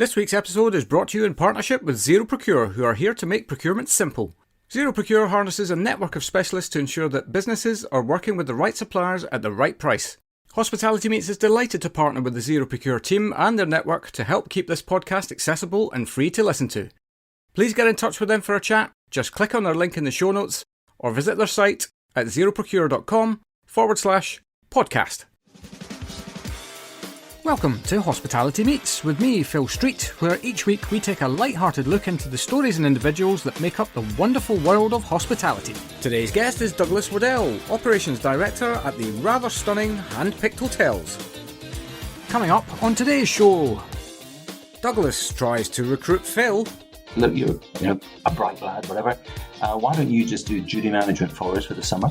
This week's episode is brought to you in partnership with Zero Procure, who are here to make procurement simple. Zero Procure harnesses a network of specialists to ensure that businesses are working with the right suppliers at the right price. Hospitality Meets is delighted to partner with the Zero Procure team and their network to help keep this podcast accessible and free to listen to. Please get in touch with them for a chat. Just click on their link in the show notes or visit their site at zeroprocure.com/podcast. Welcome to Hospitality Meets with me, Phil Street, where each week we take a light-hearted look into the stories and individuals that make up the wonderful world of hospitality. Today's guest is Douglas Waddell, Operations Director at the rather stunning Handpicked Hotels. Coming up on today's show, Douglas tries to recruit Phil. Look, you're a bright lad, whatever. Why don't you just do duty management for us for the summer?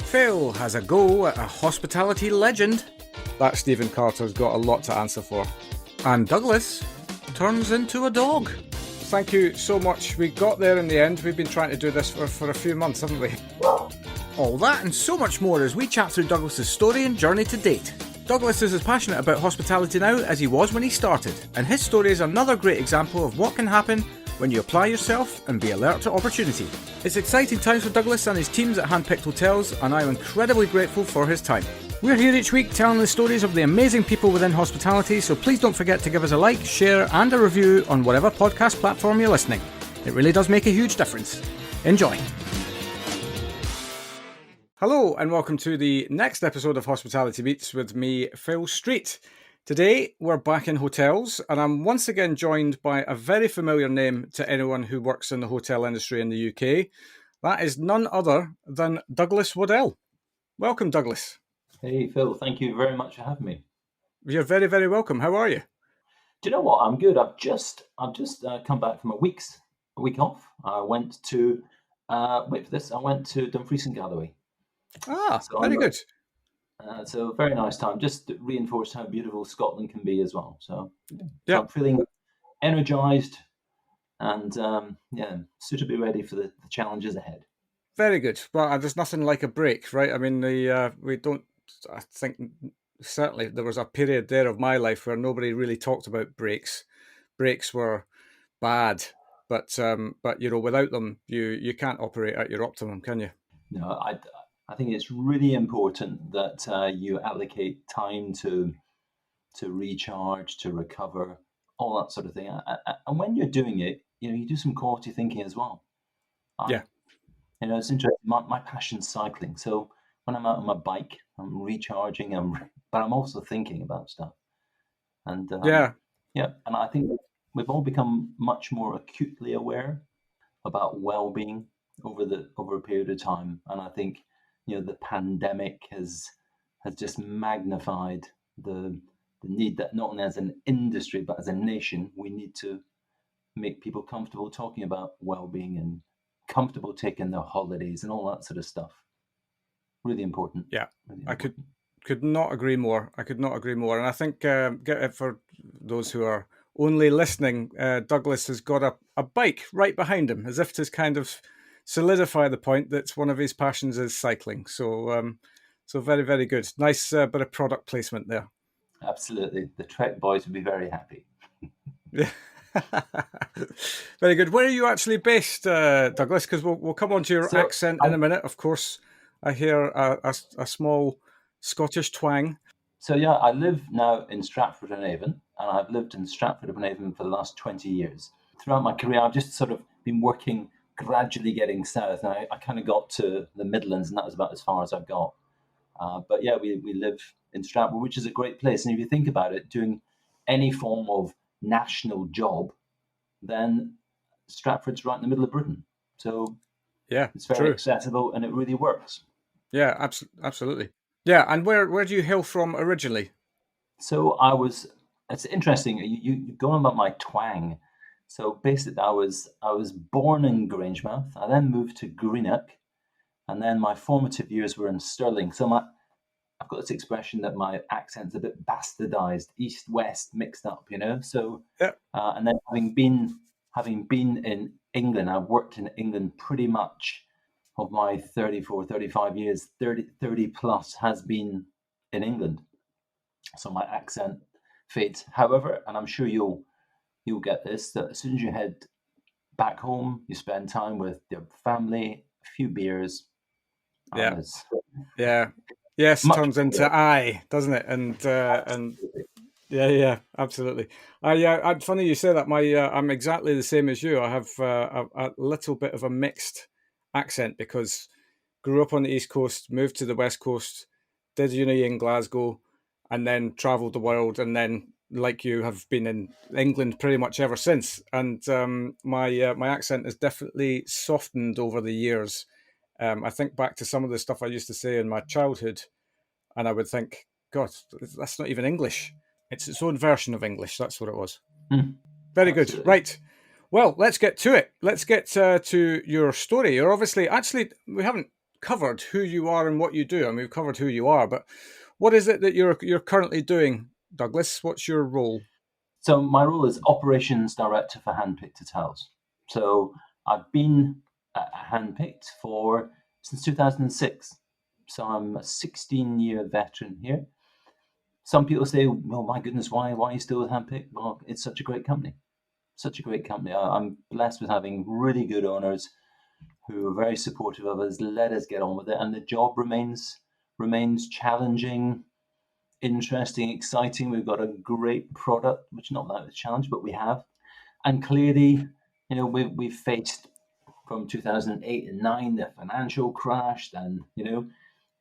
Phil has a go at a hospitality legend. That Stephen Carter's got a lot to answer for. And Douglas turns into a dog. Thank you so much. We got there in the end. We've been trying to do this for a few months, haven't we? All that and so much more as we chat through Douglas's story and journey to date. Douglas is as passionate about hospitality now as he was when he started, and his story is another great example of what can happen when you apply yourself and be alert to opportunity. It's exciting times for Douglas and his teams at Handpicked Hotels, and I'm incredibly grateful for his time. We're here each week telling the stories of the amazing people within hospitality, so please don't forget to give us a like, share and a review on whatever podcast platform you're listening. It really does make a huge difference. Enjoy. Hello and welcome to the next episode of Hospitality Meets with me, Phil Street. Today we're back in hotels and I'm once again joined by a very familiar name to anyone who works in the hotel industry in the UK. That is none other than Douglas Waddell. Welcome, Douglas. Hey, Phil. Thank you very much for having me. You're very, very welcome. How are you? Do you know what? I'm good. I've just come back from a week off. I went to wait for this. I went to Dumfries and Galloway. Very good. So very nice time. Just reinforced how beautiful Scotland can be as well. So I'm feeling energized and suitably ready for the challenges ahead. Very good. Well, there's nothing like a break, right? I mean, I think certainly there was a period there of my life where nobody really talked about breaks. Breaks were bad, but without them, you can't operate at your optimum, can you? No, I think it's really important that you allocate time to recharge, to recover, all that sort of thing. And when you're doing it, you do some quality thinking as well. It's interesting. My passion's cycling. So when I'm out on my bike, I'm recharging, but I'm also thinking about stuff. And and I think we've all become much more acutely aware about well-being over a period of time. And I think the pandemic has just magnified the need that not only as an industry but as a nation we need to make people comfortable talking about well-being and comfortable taking their holidays and all that sort of stuff. Really important. Yeah, really I important. could not agree more. And I think for those who are only listening, Douglas has got a bike right behind him, as if to kind of solidify the point that one of his passions is cycling. So very, very good. Nice bit of product placement there. Absolutely. The Trek boys would be very happy. Yeah. Very good. Where are you actually based, Douglas? Because we'll come on to your accent in a minute. Of course, I hear a small Scottish twang. So I live now in Stratford-on-Avon, and I've lived in Stratford-on-Avon for the last 20 years. Throughout my career, I've just sort of been working, gradually getting south, and I kind of got to the Midlands, and that was about as far as I got. But we live in Stratford, which is a great place. And if you think about it, doing any form of national job, then Stratford's right in the middle of Britain. So it's very accessible and it really works. Yeah, absolutely. Yeah, and where do you hail from originally? So it's interesting, you go on about my twang. So basically I was born in Grangemouth. I then moved to Greenock, and then my formative years were in Stirling. So I've got this expression that my accent's a bit bastardized, east-west mixed up, So, and then having been in England, I've worked in England pretty much of my 34, 35 years, 30 plus has been in England. So my accent fades. However, and I'm sure you'll you'll get this, that as soon as you head back home, you spend time with your family, a few beers, Yeah. and it's Yeah. Yes much turns into better. I, doesn't it? And yeah, absolutely. Funny you say that. I'm exactly the same as you. I have a little bit of a mixed accent because grew up on the East Coast, moved to the West Coast, did uni in Glasgow, and then travelled the world, and then, like you, have been in England pretty much ever since. And my accent has definitely softened over the years. I think back to some of the stuff I used to say in my childhood, and I would think, God, that's not even English. It's its own version of English. That's what it was. Very good. Absolutely. Right. Well, let's get to it. Let's get to your story. You're obviously, actually, we haven't covered who you are and what you do. I mean, we've covered who you are, but what is it that you're currently doing, Douglas? What's your role? So my role is operations director for Handpicked Hotels. So I've been at Handpicked for since 2006. So I'm a 16-year veteran here. Some people say, "Well, my goodness, why are you still with Handpicked?" Well, it's such a great company. Such a great company. I'm blessed with having really good owners who are very supportive of us, let us get on with it, and the job remains challenging, interesting, exciting. We've got a great product, which not that a challenge, but we have. And clearly, we've faced from 2008 and 9 the financial crash, and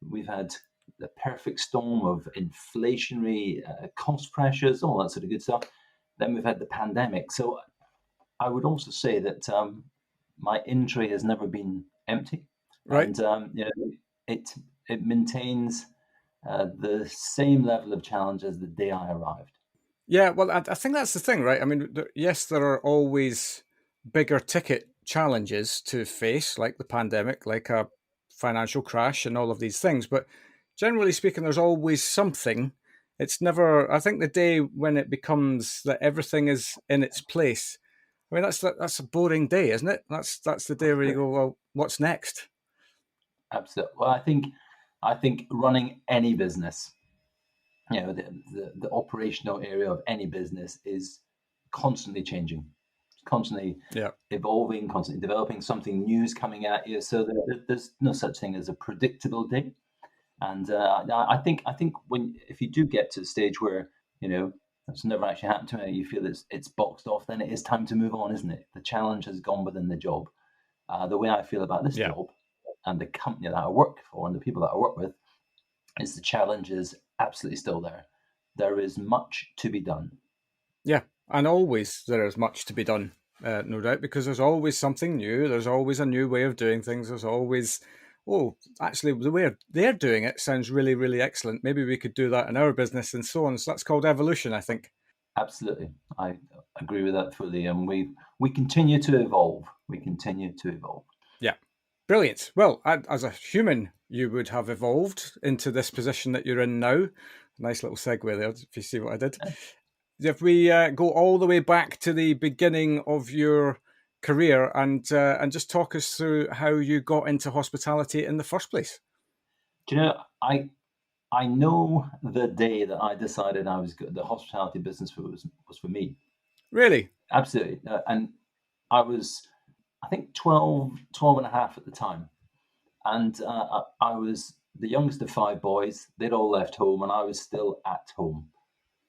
we've had the perfect storm of inflationary cost pressures, all that sort of good stuff. Then we've had the pandemic. So I would also say that my in-tray has never been empty, Right. and it it maintains the same level of challenge as the day I arrived. Yeah, well, I think that's the thing, right? I mean, yes, there are always bigger ticket challenges to face, like the pandemic, like a financial crash, and all of these things. But generally speaking, there's always something. It's never. I think the day when it becomes that everything is in its place. I mean, that's a boring day, isn't it? That's the day where you go, well, what's next? Absolutely. Well, I think running any business, the operational area of any business is constantly changing, constantly Yeah, evolving, constantly developing. Something new is coming at you. So there's no such thing as a predictable day. And I think if you do get to the stage where that's never actually happened to me, you feel it's boxed off, then it is time to move on, isn't it? The challenge has gone within the job. The way I feel about this yeah. job and the company that I work for and the people that I work with is the challenge is absolutely still there. There is much to be done. Yeah, and always there is much to be done, no doubt, because there's always something new. There's always a new way of doing things. There's always, oh, actually, the way they're doing it sounds really, really excellent. Maybe we could do that in our business and so on. So that's called evolution, I think. Absolutely, I agree with that fully, and we continue to evolve. We continue to evolve. Yeah, brilliant. Well, as a human, you would have evolved into this position that you're in now. Nice little segue there, if you see what I did. If we go all the way back to the beginning of your career and just talk us through how you got into hospitality in the first place. Do you know, I know the day that I decided the hospitality business was for me. Really? Absolutely. And I was, I think, 12 and a half at the time. And I was the youngest of five boys. They'd all left home, and I was still at home.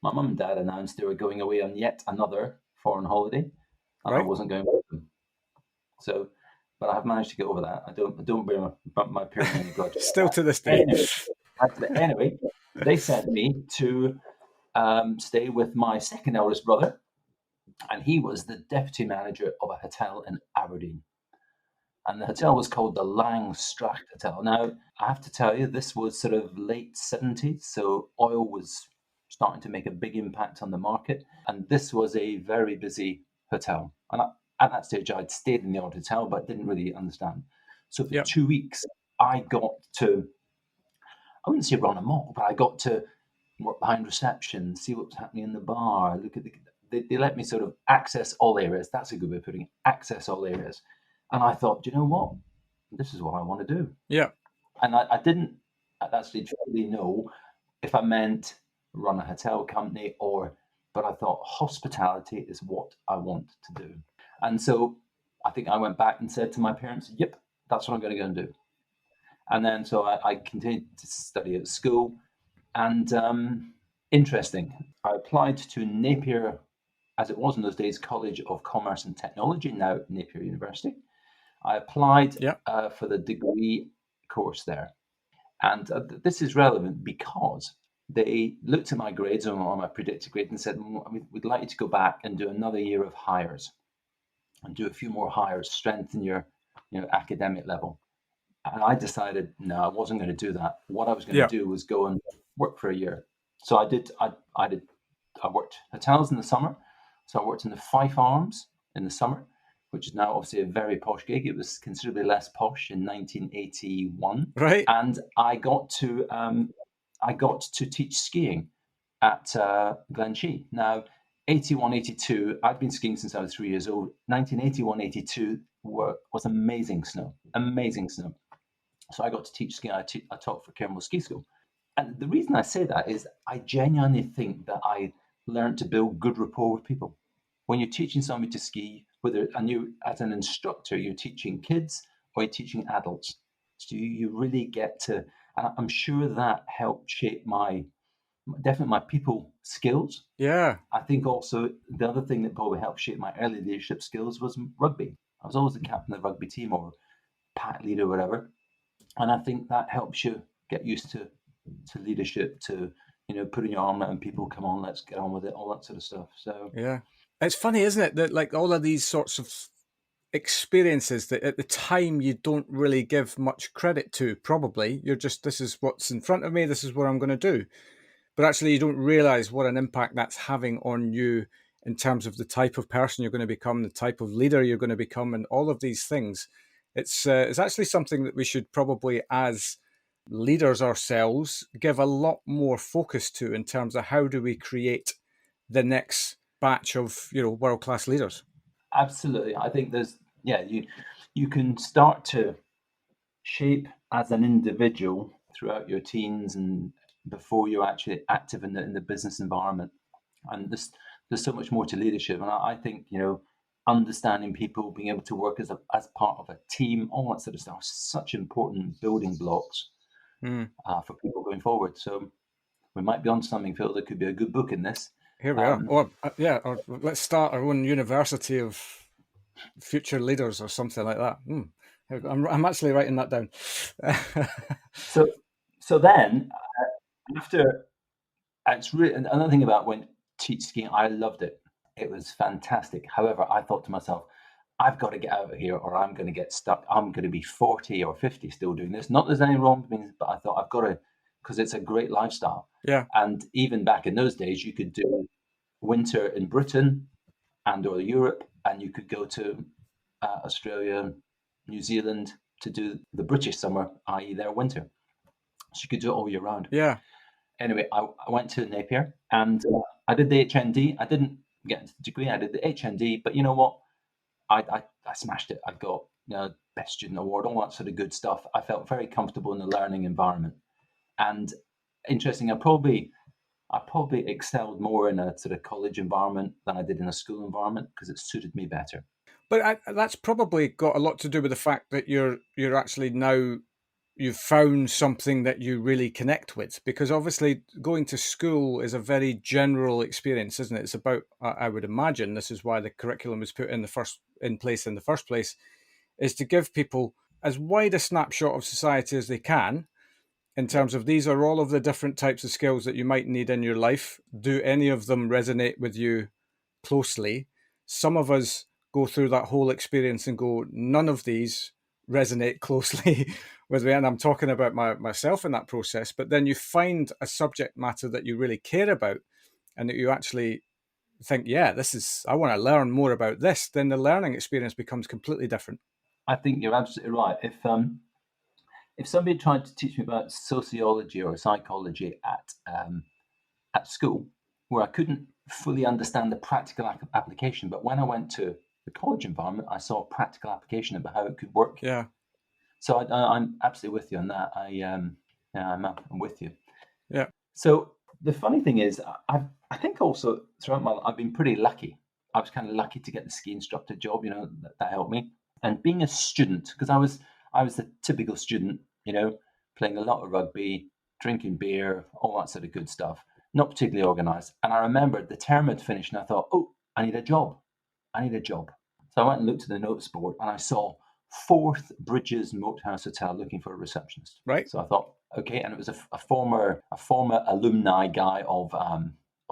My mum and dad announced they were going away on yet another foreign holiday, and I Right? wasn't going with them. So, but I have managed to get over that. I don't bear my parents any grudge about Still that. to this day. Anyway, they sent me to stay with my second eldest brother, and he was the deputy manager of a hotel in Aberdeen. And the hotel was called the Langstrath Hotel. Now, I have to tell you, this was sort of late 70s, so oil was starting to make a big impact on the market. And this was a very busy hotel. And at that stage, I'd stayed in the old hotel, but didn't really understand. So for Yep. 2 weeks, I got to, I wouldn't say run amok, but I got to work behind reception, see what was happening in the bar, look at they let me sort of access all areas. That's a good way of putting it, access all areas. And I thought, do you know what? This is what I want to do. Yeah. And I didn't at that stage really know if I meant run a hotel company or but I thought hospitality is what I want to do. And so I think I went back and said to my parents, yep, that's what I'm going to go and do. And then so I continued to study at school. And interesting, I applied to Napier, as it was in those days, College of Commerce and Technology, now Napier University. I applied for the degree course there. And this is relevant because they looked at my grades on my predicted grade and said, we'd like you to go back and do another year of hires and do a few more hires, strengthen your academic level. And I decided, no, I wasn't going to do that. What I was going to do was go and work for a year. So I did. I worked hotels in the summer. So I worked in the Fife Arms in the summer, which is now obviously a very posh gig. It was considerably less posh in 1981. Right. And I got to teach skiing at Glenshee. Now, 81, 82, I'd been skiing since I was 3 years old. 1981, 82 was amazing snow. So I got to teach skiing. I taught for Cairnmore Ski School. And the reason I say that is I genuinely think that I learned to build good rapport with people. When you're teaching somebody to ski, and you, as an instructor, you're teaching kids or you're teaching adults. So you really get to, and I'm sure that helped shape definitely my people skills. Yeah. I think also the other thing that probably helped shape my early leadership skills was rugby. I was always the captain of the rugby team or pack leader or whatever. And I think that helps you get used to leadership, to, putting your arm out and people, come on, let's get on with it, all that sort of stuff. So yeah, it's funny, isn't it, that like all of these sorts of experiences that at the time you don't really give much credit to. Probably you're just, this is what's in front of me, this is what I'm going to do. But actually you don't realize what an impact that's having on you in terms of the type of person you're going to become, the type of leader you're going to become, and all of these things. It's actually something that we should probably, as leaders ourselves, give a lot more focus to in terms of how do we create the next batch of world-class leaders. Absolutely. I think you can start to shape as an individual throughout your teens and before you're actually active in the business environment. And there's so much more to leadership. And I think, understanding people, being able to work as part of a team, all that sort of stuff, such important building blocks for people going forward. So we might be on something, Phil. There could be a good book in this. Here we are. Or let's start our own university of future leaders or something like that. I'm actually writing that down. So then after, it's really another thing about when teach skiing, I loved it. It was fantastic. However, I thought to myself, I've got to get out of here or I'm going to get stuck. I'm going to be 40 or 50 still doing this. Not that there's anything wrong with me, but I thought I've got to, because it's a great lifestyle. Yeah. And even back in those days, you could do winter in Britain and or Europe, and you could go to Australia, New Zealand to do the British summer, i.e. their winter. So you could do it all year round. Yeah. Anyway, I went to Napier and I did the HND. I didn't get into the degree. I did the HND, but you know what? I smashed it. I got best student award, all that sort of good stuff. I felt very comfortable in the learning environment. And interesting, I probably excelled more in a sort of college environment than I did in a school environment because it suited me better. But that's probably got a lot to do with the fact that you're actually now, you've found something that you really connect with, because obviously going to school is a very general experience, isn't it? It's about, I would imagine, this is why the curriculum was put in place in the first place, is to give people as wide a snapshot of society as they can in terms of these are all of the different types of skills that you might need in your life. Do any of them resonate with you closely? Some of us go through that whole experience and go, none of these resonate closely with me. And I'm talking about myself in that process. But then you find a subject matter that you really care about and that you actually think, I want to learn more about this. Then the learning experience becomes completely different. I think you're absolutely right. If somebody tried to teach me about sociology or psychology at school, where I couldn't fully understand the practical application, but when I went to the college environment, I saw practical application about how it could work. Yeah. So I'm absolutely with you on that. I'm with you. Yeah. So the funny thing is, I think also throughout my life, I've been pretty lucky. I was kind of lucky to get the ski instructor job, that helped me. And being a student, because I was the typical student, playing a lot of rugby, drinking beer, all that sort of good stuff, not particularly organized. And I remember the term had finished and I thought, oh, I need a job. I need a job. So I went and looked at the notice board and I saw Forth Bridges Moat House Hotel looking for a receptionist. Right. So I thought, okay, and it was a former alumni guy of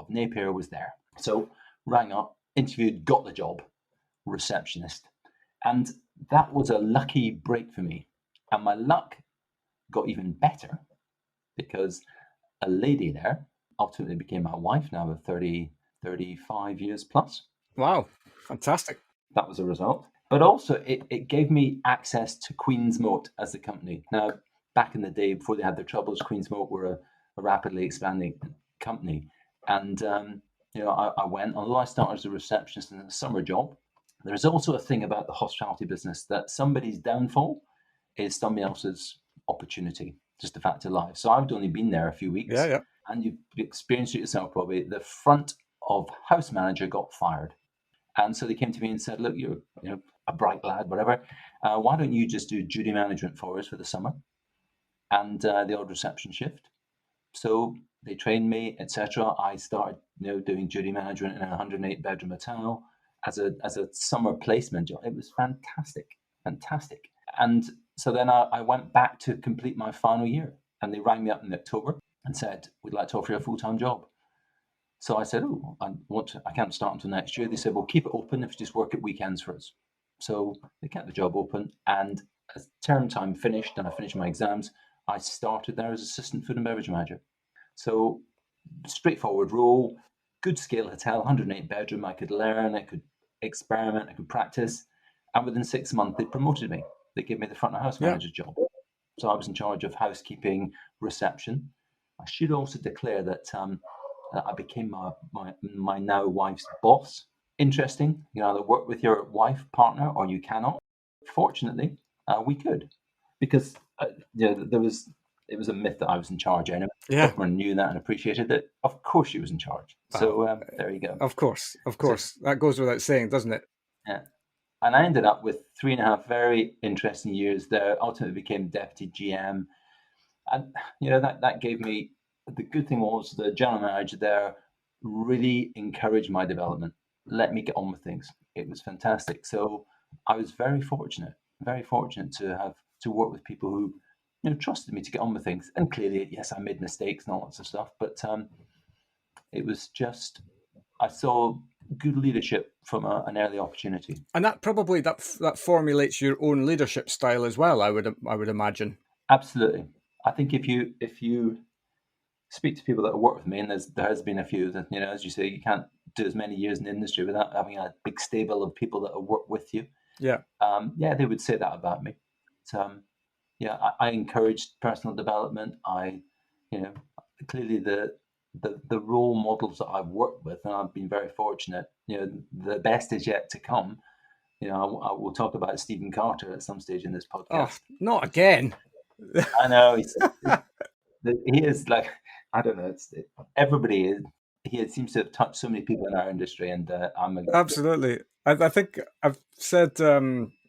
Napier was there. So rang up, interviewed, got the job, receptionist. And that was a lucky break for me. And my luck got even better because a lady there ultimately became my wife now of 35 years plus. Wow, fantastic. That was a result. But also it gave me access to Queen's Moat as the company. Now, back in the day before they had their troubles, Queen's Moat were a rapidly expanding company. And, I went, although I started as a receptionist in a summer job, there's also a thing about the hospitality business that somebody's downfall is somebody else's opportunity, just a fact of life. So I've only been there a few weeks. Yeah. And you've experienced it yourself probably. The front of house manager got fired. And so they came to me and said, look, you're a bright lad, whatever. Why don't you just do duty management for us for the summer and the odd reception shift? So they trained me, etc. I started, doing duty management in a 108-bedroom hotel as a summer placement job. It was fantastic. And so then I went back to complete my final year, and they rang me up in October and said, we'd like to offer you a full-time job. So I said, oh, I can't start until next year. They said, well, keep it open if you just work at weekends for us. So they kept the job open, and as term time finished and I finished my exams, I started there as assistant food and beverage manager. So straightforward role, good scale hotel, 108 bedroom. I could learn, I could experiment, I could practice. And within 6 months, they promoted me. They gave me the front of house manager job. So I was in charge of housekeeping, reception. I should also declare that I became my now wife's boss. Interesting. You either work with your wife, partner, or you cannot. Fortunately, we could, because it was a myth that I was in charge. Anyway, everyone knew that and appreciated that. Of course, she was in charge. So there you go. Of course, that goes without saying, doesn't it? Yeah. And I ended up with 3.5 very interesting years there. Ultimately, became deputy GM, and that gave me. The good thing was the general manager there really encouraged my development, let me get on with things. It was fantastic. So I was very fortunate to work with people who trusted me to get on with things. And clearly, yes, I made mistakes and all that sort of stuff, but it was just, I saw good leadership from an early opportunity. And that probably that formulates your own leadership style as well, I would imagine. Absolutely. I think if you speak to people that have worked with me, and there has been a few that, as you say, you can't do as many years in the industry without having a big stable of people that have worked with you. Yeah. They would say that about me. So, I encouraged personal development. Clearly the role models that I've worked with, and I've been very fortunate, the best is yet to come. I will talk about Stephen Carter at some stage in this podcast. Oh, not again. I know. He is like, I don't know. Everybody is. He seems to have touched so many people in our industry, and absolutely. I think I've said.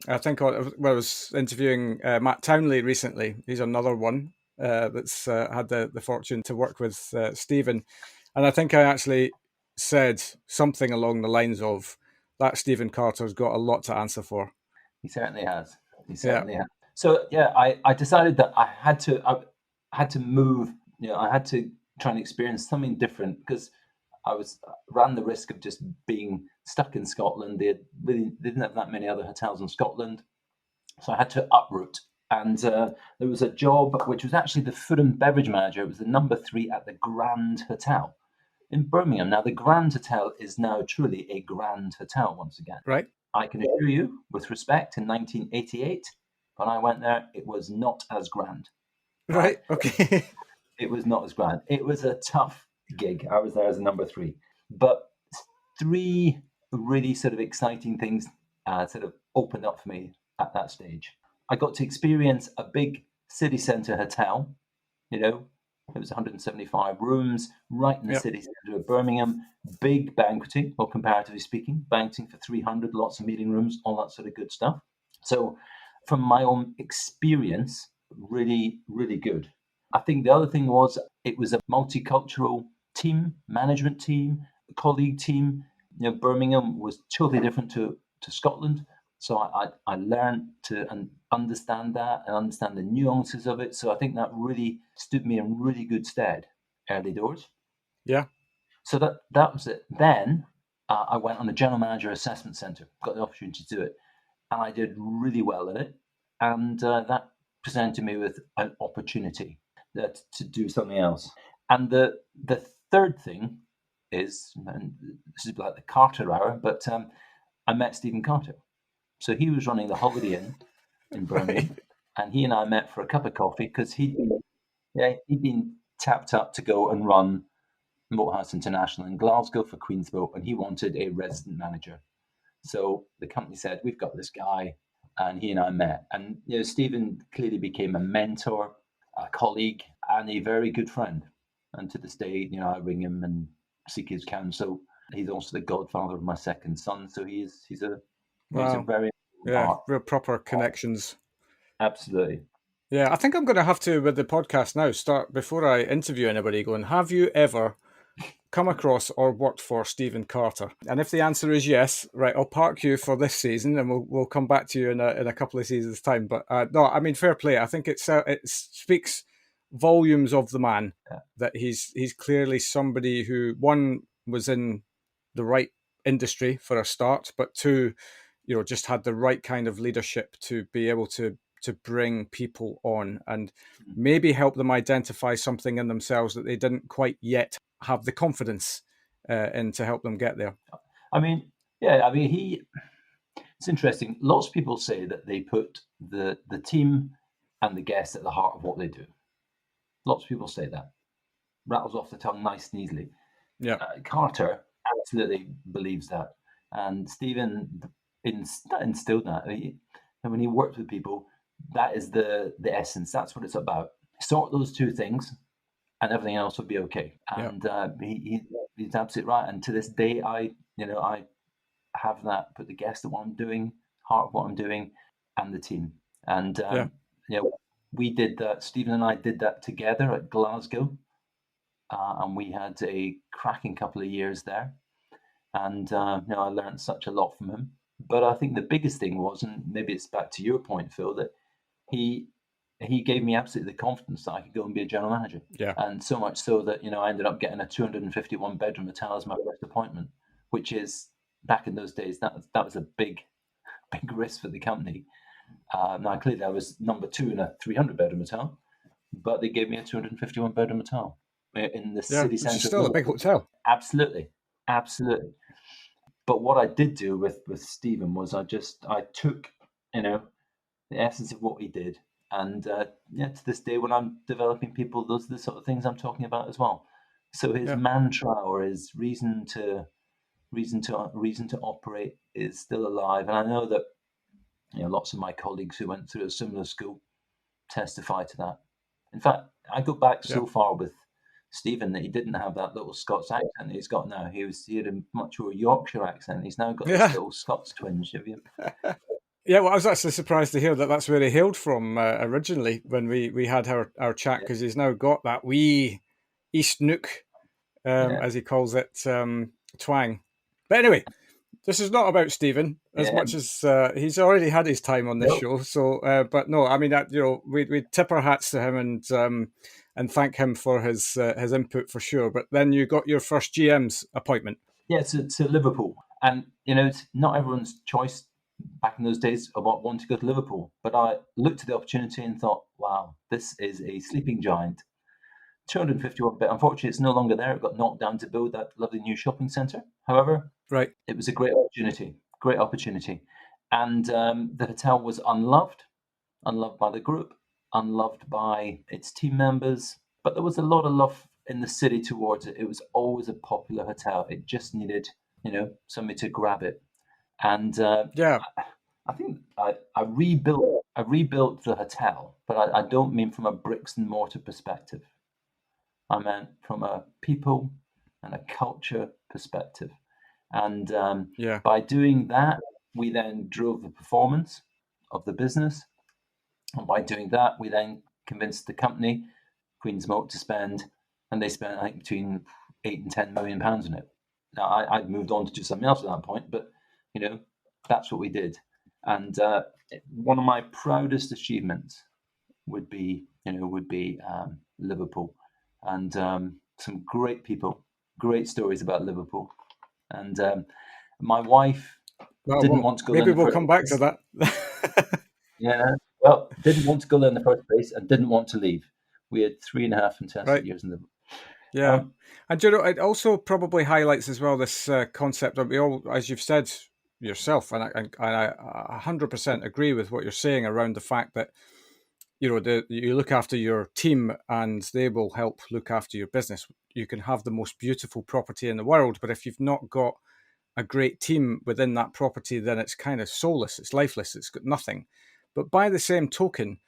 I think I was interviewing Matt Townley recently. He's another one that's had the fortune to work with Stephen, and I think I actually said something along the lines of that Stephen Carter's got a lot to answer for. He certainly has. Has. So I decided that I had to move. I had to try and experience something different, because I ran the risk of just being stuck in Scotland. They didn't have that many other hotels in Scotland, so I had to uproot. And there was a job which was actually the food and beverage manager. It was the number 3 at the Grand Hotel in Birmingham. Now the Grand Hotel is now truly a grand hotel once again. Right. I can assure you, with respect, in 1988, when I went there, it was not as grand. Right. Okay. It was not as grand. It was a tough gig. I was there as a number 3, but 3 really sort of exciting things sort of opened up for me at that stage. I got to experience a big city centre hotel, It was 175 rooms, right in the city centre of Birmingham. Big banqueting, well, comparatively speaking, banqueting for 300, lots of meeting rooms, all that sort of good stuff. So, from my own experience, really, really good. I think the other thing was it was a multicultural team, management team, colleague team. Birmingham was totally different to Scotland. So I learned to understand that and understand the nuances of it. So I think that really stood me in really good stead early doors. Yeah. So that was it. Then I went on the general manager assessment centre, got the opportunity to do it, and I did really well at it. And that presented me with an opportunity to do something else. And the third thing is, and this is like the Carter hour, but I met Stephen Carter. So he was running the Holiday Inn in Birmingham, and he and I met for a cup of coffee because he'd been tapped up to go and run Moathouse International in Glasgow for Queensboat, and he wanted a resident manager. So the company said, "We've got this guy," and he and I met. And Stephen clearly became a mentor, a colleague, and a very good friend. And to this day, I ring him and seek his counsel. He's also the godfather of my second son, so he's a very real proper connections. Absolutely. Yeah, I think I'm going to have to, with the podcast now, start before I interview anybody going, have you ever come across or worked for Stephen Carter? And if the answer is yes, right, I'll park you for this season and we'll come back to you in a couple of seasons' time. But no, I mean, fair play. I think it speaks volumes of the man that he's clearly somebody who, one, was in the right industry for a start, but two, just had the right kind of leadership to be able to bring people on and maybe help them identify something in themselves that they didn't quite yet have the confidence in to help them get there. It's interesting. Lots of people say that they put the team and the guests at the heart of what they do. Lots of people say that. Rattles off the tongue nice and easily. Yeah. Carter absolutely believes that. And Stephen instilled that. And when he worked with people, that is the essence. That's what it's about. Sort those two things and everything else will be okay. And he's absolutely right. And to this day, I have that, put the guest at what I'm doing, heart of what I'm doing, and the team. And we did that. Stephen and I did that together at Glasgow, and we had a cracking couple of years there. And I learned such a lot from him. But I think the biggest thing was, and maybe it's back to your point, Phil, that he gave me absolutely the confidence that I could go and be a general manager. Yeah. And so much so that I ended up getting a 251 bedroom hotel as my first appointment, which is, back in those days, that was a big risk for the company. Now clearly I was number 2 in a 300 bedroom hotel, but they gave me a 251 bedroom hotel in the city centre. It's still a big hotel. Absolutely. But what I did do with Stephen was I took the essence of what he did, and to this day when I'm developing people, those are the sort of things I'm talking about as well. So his mantra or his reason to operate is still alive, and I know that lots of my colleagues who went through a similar school testify to that. In fact, I go back so far with Stephen that he didn't have that little Scots accent he's got now. He had a much more Yorkshire accent. He's now got this little Scots twinge. Have you? Yeah, well, I was actually surprised to hear that that's where he hailed from originally when we had our chat, because he's now got that wee East Nook, as he calls it, twang. But anyway, this is not about Stephen as much as he's already had his time on this show. So, but no, I mean, we tip our hats to him and thank him for his input for sure. But then you got your first GM's appointment. Yeah, to Liverpool, and it's not everyone's choice back in those days about wanting to go to Liverpool. But I looked at the opportunity and thought, wow, this is a sleeping giant. 251 bit. Unfortunately, it's no longer there. It got knocked down to build that lovely new shopping centre. However, it was a great opportunity. And the hotel was unloved by the group, unloved by its team members. But there was a lot of love in the city towards it. It was always a popular hotel. It just needed, somebody to grab it. And I think I rebuilt the hotel, but I don't mean from a bricks and mortar perspective. I meant from a people and a culture perspective. And by doing that, we then drove the performance of the business. And by doing that, we then convinced the company, Queen's Moat, to spend, and they spent, I think, between £8 and £10 million on it. Now, I'd moved on to do something else at that point, but, that's what we did. And one of my proudest achievements would be Liverpool, and some great people, great stories about Liverpool. And my wife didn't want to go there. Maybe we'll come back to that. Yeah, well, didn't want to go there in the first place and didn't want to leave. We had 3.5 fantastic years in Liverpool. Yeah, and it also probably highlights as well this concept that we all, as you've said yourself, and I 100% agree with what you're saying around the fact that you look after your team and they will help look after your business. You can have the most beautiful property in the world, but if you've not got a great team within that property, then it's kind of soulless, it's lifeless, it's got nothing. But by the same token,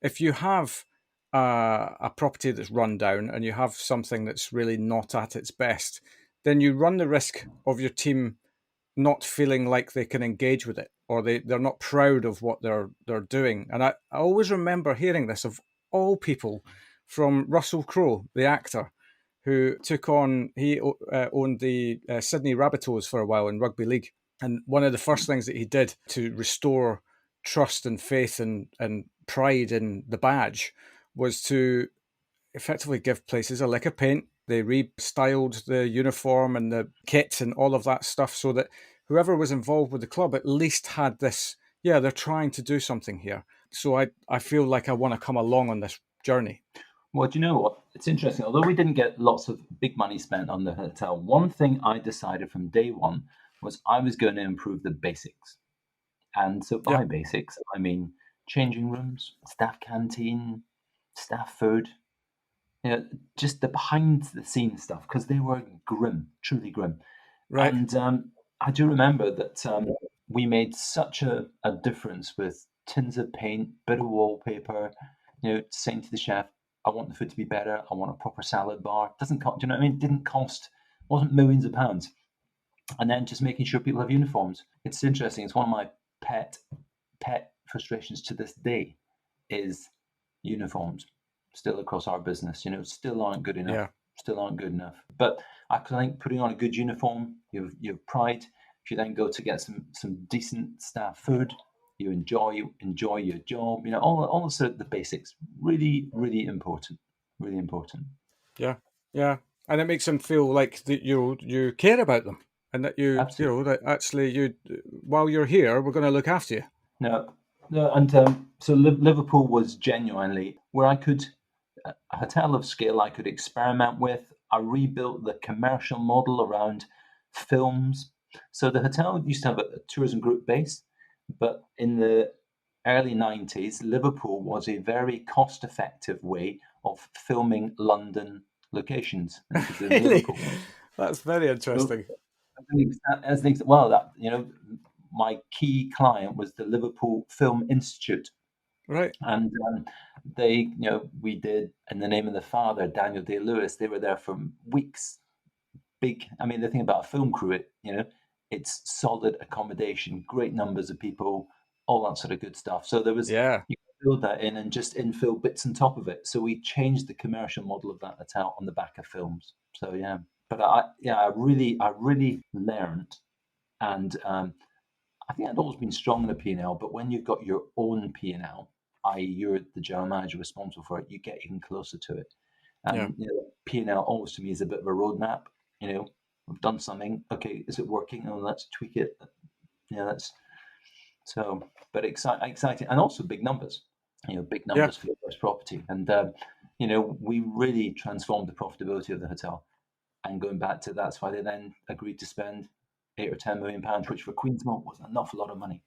if you have a property that's run down and you have something that's really not at its best, then you run the risk of your team not feeling like they can engage with it, or they're not proud of what they're doing. And I always remember hearing this of all people, from Russell Crowe, the actor, who he owned the Sydney Rabbitohs for a while in rugby league. And one of the first things that he did to restore trust and faith and pride in the badge was to effectively give places a lick of paint. They restyled the uniform and the kit and all of that stuff so that whoever was involved with the club at least had this, they're trying to do something here. So I feel like I want to come along on this journey. Well, do you know what? It's interesting. Although we didn't get lots of big money spent on the hotel, one thing I decided from day one was I was going to improve the basics. And so by basics, I mean changing rooms, staff canteen, staff food, just the behind the scenes stuff, because they were grim, truly grim. Right. And I do remember that we made such a difference with tins of paint, bit of wallpaper, saying to the chef, I want the food to be better. I want a proper salad bar. Doesn't cost, do you know what I mean? It didn't cost, wasn't millions of pounds. And then just making sure people have uniforms. It's interesting. It's one of my pet frustrations to this day is uniforms still across our business. Still aren't good enough. Yeah. Still aren't good enough. But I think putting on a good uniform, you have pride. If you then go to get some decent staff food, you enjoy your job. All the basics. Really, really important. Really important. Yeah, yeah, and it makes them feel like that you care about them, and that that actually while you're here, we're going to look after you. No, and so Liverpool was genuinely where I could a hotel of scale I could experiment with. I rebuilt the commercial model around films. So the hotel used to have a tourism group base, but in the early 90s, Liverpool was a very cost-effective way of filming London locations. Really? That's very interesting. My key client was the Liverpool Film Institute. Right. And we did In the Name of the Father, Daniel Day-Lewis. They were there for weeks. The thing about a film crew, it's solid accommodation, great numbers of people, all that sort of good stuff. So there was, you could build that in and just infill bits on top of it. So we changed the commercial model of that hotel on the back of films. So yeah, but I really learned, and I think I'd always been strong in the P&L, but when you've got your own P&L, i.e. you're the general manager responsible for it, you get even closer to it. And P&L always to me is a bit of a roadmap. We've done something. Okay, is it working? Oh, let's tweak it. But exciting, and also big numbers. Big numbers for your first property, and we really transformed the profitability of the hotel. And going back to that's why they then agreed to spend £8 or £10 million, which for Queen's Moat was an awful lot of money.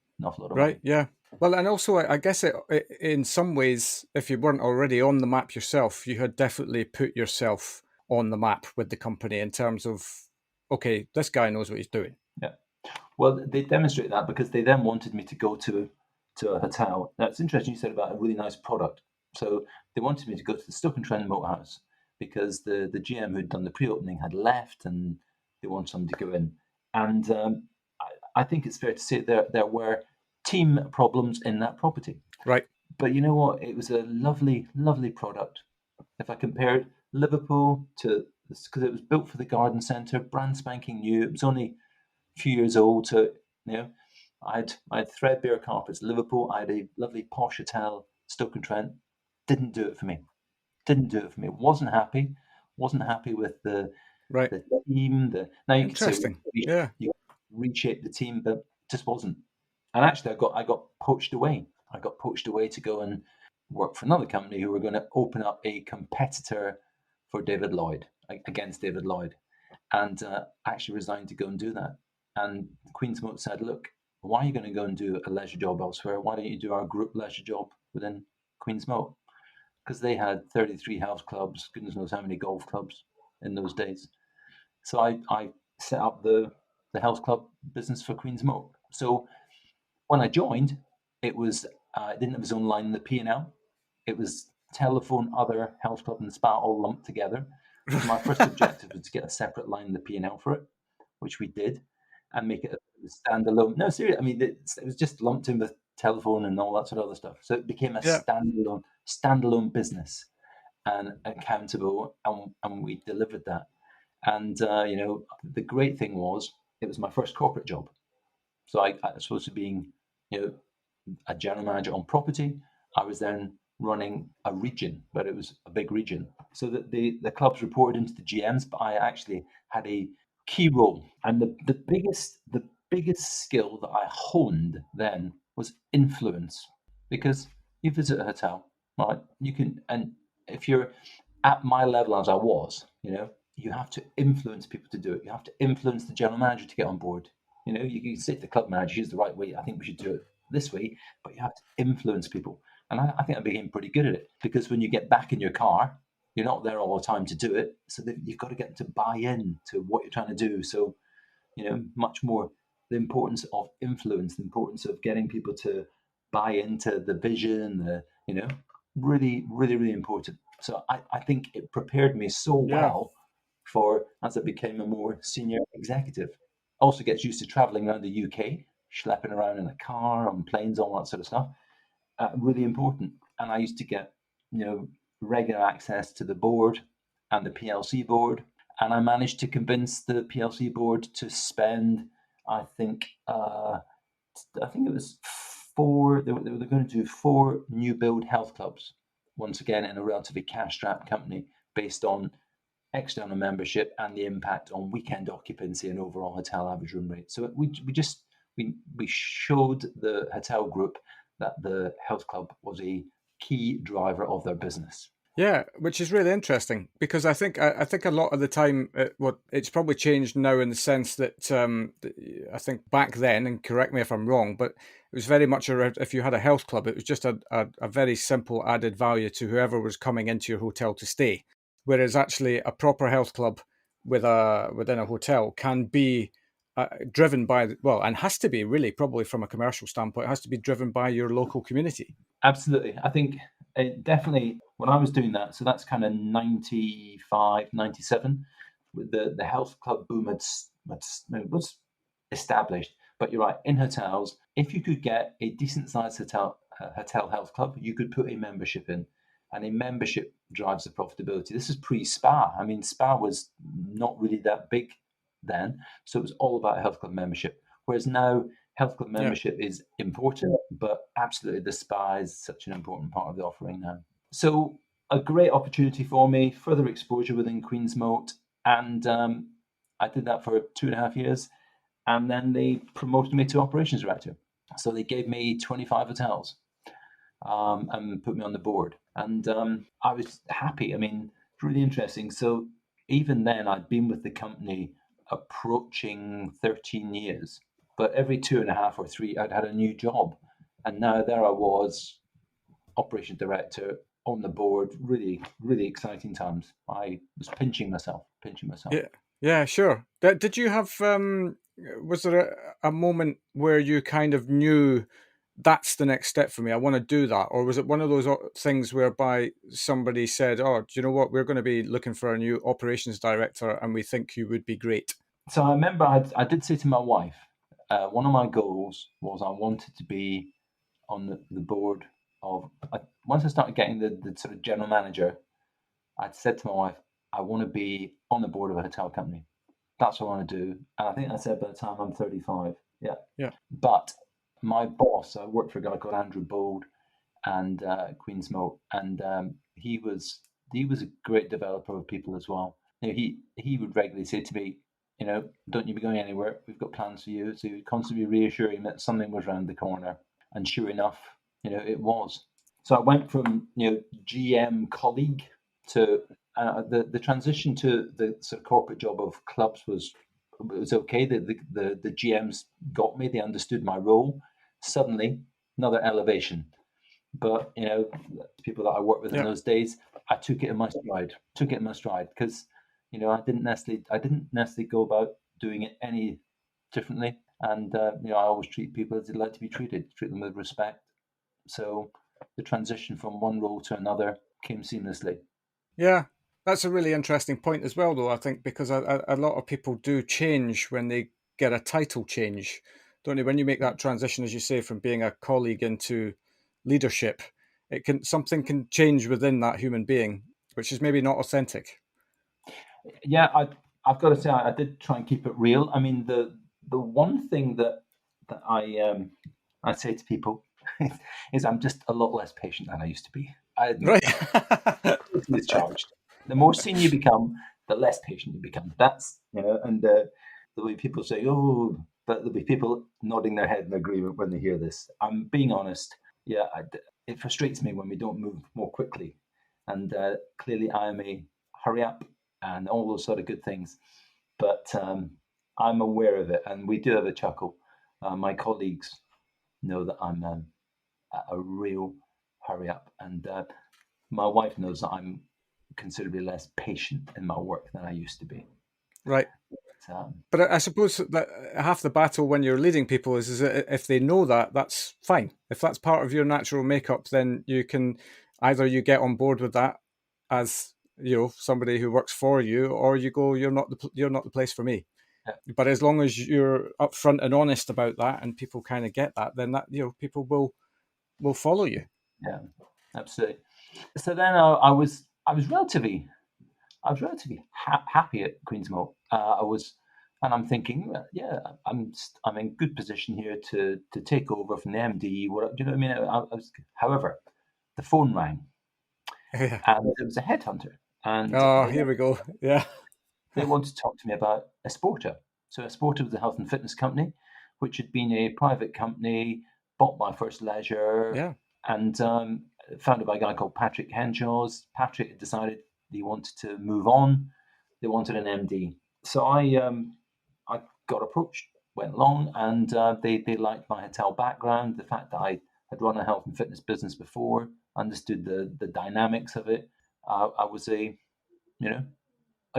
Right, yeah. Well, and also I guess it in some ways, if you weren't already on the map yourself, you had definitely put yourself on the map with the company in terms of, okay, this guy knows what he's doing. Yeah. Well, they demonstrate that because they then wanted me to go to a hotel. Now, it's interesting you said about a really nice product. So they wanted me to go to the Stoke-on-Trent Moat House, because the GM who'd done the pre-opening had left, and they wanted somebody to go in. And I think it's fair to say there were team problems in that property. Right. But you know what? It was a lovely, lovely product. If I compared Liverpool to, because it was built for the garden centre, brand spanking new. It was only a few years old, so I had threadbare carpets. Liverpool, I had a lovely posh hotel, Stoke-on-Trent. Didn't do it for me. Wasn't happy. Wasn't happy with the team. Now you could say you reshape the team, but just wasn't. And actually, I got poached away. I got poached away to go and work for another company who were going to open up a competitor for David Lloyd, against David Lloyd, and I actually resigned to go and do that. And Queen's Moat said, "Look, why are you going to go and do a leisure job elsewhere? Why don't you do our group leisure job within Queen's Moat?" Because they had 33 health clubs, goodness knows how many golf clubs in those days. So I set up the health club business for Queen's Moat. So when I joined, it didn't have its own line in the P&L. It was telephone, other, health club, and spa all lumped together. My first objective was to get a separate line in the P&L for it, which we did, and make it a standalone. No, seriously, I mean, it was just lumped in with telephone and all that sort of other stuff. So it became a standalone business and accountable, and we delivered that. And the great thing was it was my first corporate job. So I was supposed to being a general manager on property. I was then running a region, but it was a big region. So that the clubs reported into the GMs, but I actually had a key role. And the biggest skill that I honed then was influence, because you visit a hotel, right? You can, and if you're at my level as I was, you have to influence people to do it. You have to influence the general manager to get on board. You can say to the club manager, "Here's the right way. I think we should do it this way," but you have to influence people. And I think I became pretty good at it, because when you get back in your car, you're not there all the time to do it. So you've got to get them to buy in to what you're trying to do. So, much more the importance of influence, the importance of getting people to buy into the vision, really, really, really important. So I think it prepared me so well for, as I became a more senior executive. Also gets used to traveling around the UK, schlepping around in a car, on planes, all that sort of stuff. Really important. And I used to get, regular access to the board and the PLC board. And I managed to convince the PLC board to spend, I think it was four. They were going to do 4 new build health clubs. Once again, in a relatively cash-strapped company, based on external membership and the impact on weekend occupancy and overall hotel average room rate. So we showed the hotel group that the health club was a key driver of their business. Yeah, which is really interesting, because I think a lot of the time, it's probably changed now in the sense that I think back then, and correct me if I'm wrong, but it was very much around, if you had a health club, it was just a very simple added value to whoever was coming into your hotel to stay. Whereas actually a proper health club within a hotel can be driven by, and has to be really, probably from a commercial standpoint, it has to be driven by your local community. Absolutely. I think definitely when I was doing that, so that's kind of 95, 97, the health club boom was established. But you're right, in hotels, if you could get a decent sized hotel health club, you could put a membership in. And a membership drives the profitability. This is pre-SPA. I mean, SPA was not really that big then. So it was all about health club membership. Whereas now, health club membership is important, but absolutely the SPA is such an important part of the offering now. So a great opportunity for me, further exposure within Queen's Moat. And I did that for 2.5 years. And then they promoted me to operations director. So they gave me 25 hotels. And put me on the board. And I was happy. I mean, it's really interesting. So even then, I'd been with the company approaching 13 years. But every 2.5 or 3, I'd had a new job. And now there I was, operations director, on the board. Really, really exciting times. I was pinching myself. Yeah, sure. Did you have, was there a moment where you kind of knew that's the next step for me. I want to do that. Or was it one of those things whereby somebody said, oh, do you know what? We're going to be looking for a new operations director and we think you would be great. So I remember I did say to my wife, one of my goals was I wanted to be on the board of, once I started getting the sort of general manager, I said to my wife, I want to be on the board of a hotel company. That's what I want to do. And I think I said by the time I'm 35. Yeah. Yeah. But my boss, I worked for a guy called Andrew Bold and Queensmote, and he was a great developer of people as well. You know, he would regularly say to me, you know, don't you be going anywhere. We've got plans for you. So he would constantly reassure him that something was around the corner. And sure enough, you know, it was. So I went from, you know, GM colleague to the transition to the sort of corporate job of clubs was okay. The GMs got me; they understood my role. Suddenly, another elevation. But you know, people that I worked with in those days, I took it in my stride. Because you know I didn't necessarily go about doing it any differently. And you know, I always treat people as they'd like to be treated. Treat them with respect. So the transition from one role to another came seamlessly. Yeah, that's a really interesting point as well, though, I think, because a lot of people do change when they get a title change, don't they? When you make that transition, as you say, from being a colleague into leadership, something can change within that human being, which is maybe not authentic. Yeah, I've got to say I did try and keep it real. I mean, the one thing that I say to people is I'm just a lot less patient than I used to be. I admit that. It's charged. The more senior you become, the less patient you become. That's, you know, and the way people say, oh, but there'll be people nodding their head in agreement when they hear this. I'm being honest. Yeah, it frustrates me when we don't move more quickly. And clearly I am a hurry up and all those sort of good things. But I'm aware of it, and we do have a chuckle. My colleagues know that I'm a real hurry up, and my wife knows that I'm considerably less patient in my work than I used to be. Right. But I suppose that half the battle when you're leading people is that if they know that, that's fine. If that's part of your natural makeup, then you can either you get on board with that as, you know, somebody who works for you, or you go, you're not the place for me. Yeah. But as long as you're upfront and honest about that, and people kind of get that, then that, you know, people will follow you. Yeah, absolutely. So then I was relatively happy at Queensmote. And I'm thinking, yeah, I'm in good position here to take over from the MD. What do you know what I mean? However, the phone rang, and it was a headhunter. And here we go. Yeah, they wanted to talk to me about Esporta. So Esporta was a health and fitness company, which had been a private company bought by First Leisure, and founded by a guy called Patrick Henshaws. Patrick had decided he wanted to move on. They wanted an MD. So I got approached, went along, and they liked my hotel background, the fact that I had run a health and fitness business before, understood the dynamics of it. I was a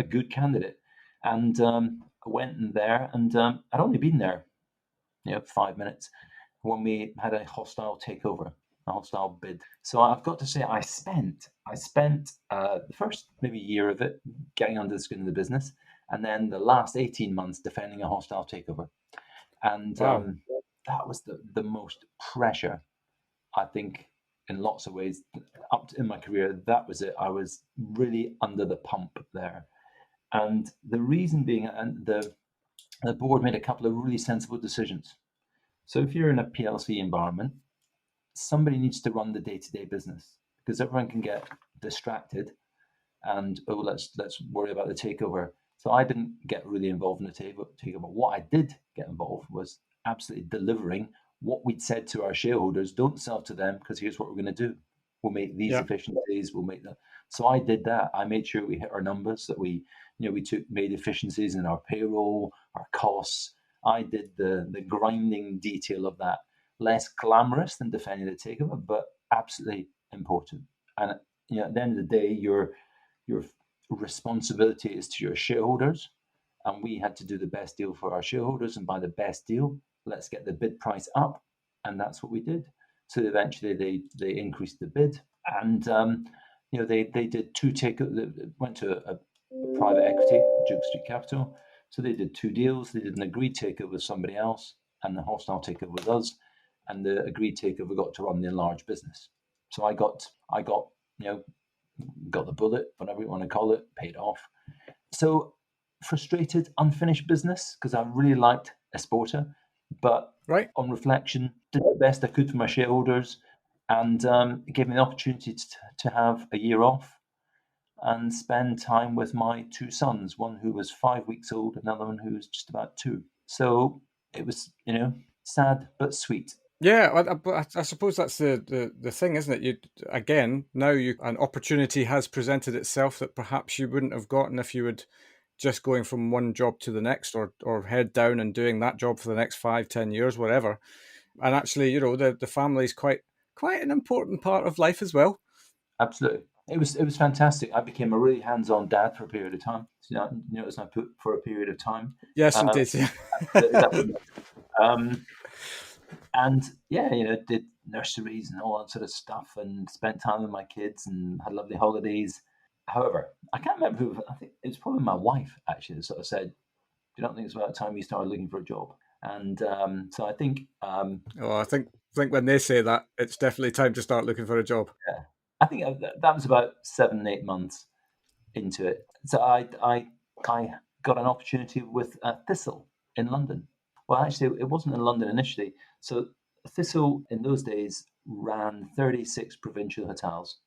good candidate, and I went in there, and I'd only been there, 5 minutes when we had a hostile takeover, a hostile bid. So I've got to say, I spent the first maybe year of it getting under the skin of the business, and then the last 18 months defending a hostile takeover. And that was the most pressure, I think, in lots of ways, in my career. That was it. I was really under the pump there. And the reason being, and the board made a couple of really sensible decisions. So if you're in a PLC environment, somebody needs to run the day-to-day business, because everyone can get distracted and let's worry about the takeover. So I didn't get really involved in the takeover. What I did get involved was absolutely delivering what we'd said to our shareholders. Don't sell to them, because here's what we're going to do. We'll make these efficiencies. We'll make that. So I did that. I made sure we hit our numbers, that we made efficiencies in our payroll, our costs. I did the grinding detail of that. Less glamorous than defending the takeover, but absolutely important. And at the end of the day, your responsibility is to your shareholders, and we had to do the best deal for our shareholders. And by the best deal, let's get the bid price up and that's what we did. So eventually they increased the bid, and they did two went to a private equity, Duke Street Capital. So they did two deals. They did an agreed takeover with somebody else, and the hostile takeover with us. And the agreed takeover got to run the enlarged business. So I got got the bullet, whatever you want to call it, paid off. So frustrated, unfinished business because I really liked Esporta, but on reflection, did the best I could for my shareholders, and it gave me the opportunity to have a year off and spend time with my two sons, one who was 5 weeks old, another one who was just about 2. So it was, sad but sweet. Yeah, I suppose that's the thing, isn't it? Now an opportunity has presented itself that perhaps you wouldn't have gotten if you would just going from one job to the next, or head down and doing that job for the next 5-10 years, whatever. And actually, the family is quite an important part of life as well. Absolutely. It was fantastic. I became a really hands-on dad for a period of time. So, notice I put for a period of time. Yes, indeed. And did nurseries and all that sort of stuff, and spent time with my kids and had lovely holidays. However, I can't remember who. I think it was probably my wife actually that sort of said, "Do you not think it's about time you started looking for a job?" And so I think. I think when they say that, it's definitely time to start looking for a job. Yeah, I think that was about 7-8 months into it. So I got an opportunity with Thistle in London. Well, actually, it wasn't in London initially. So Thistle in those days ran 36 provincial hotels,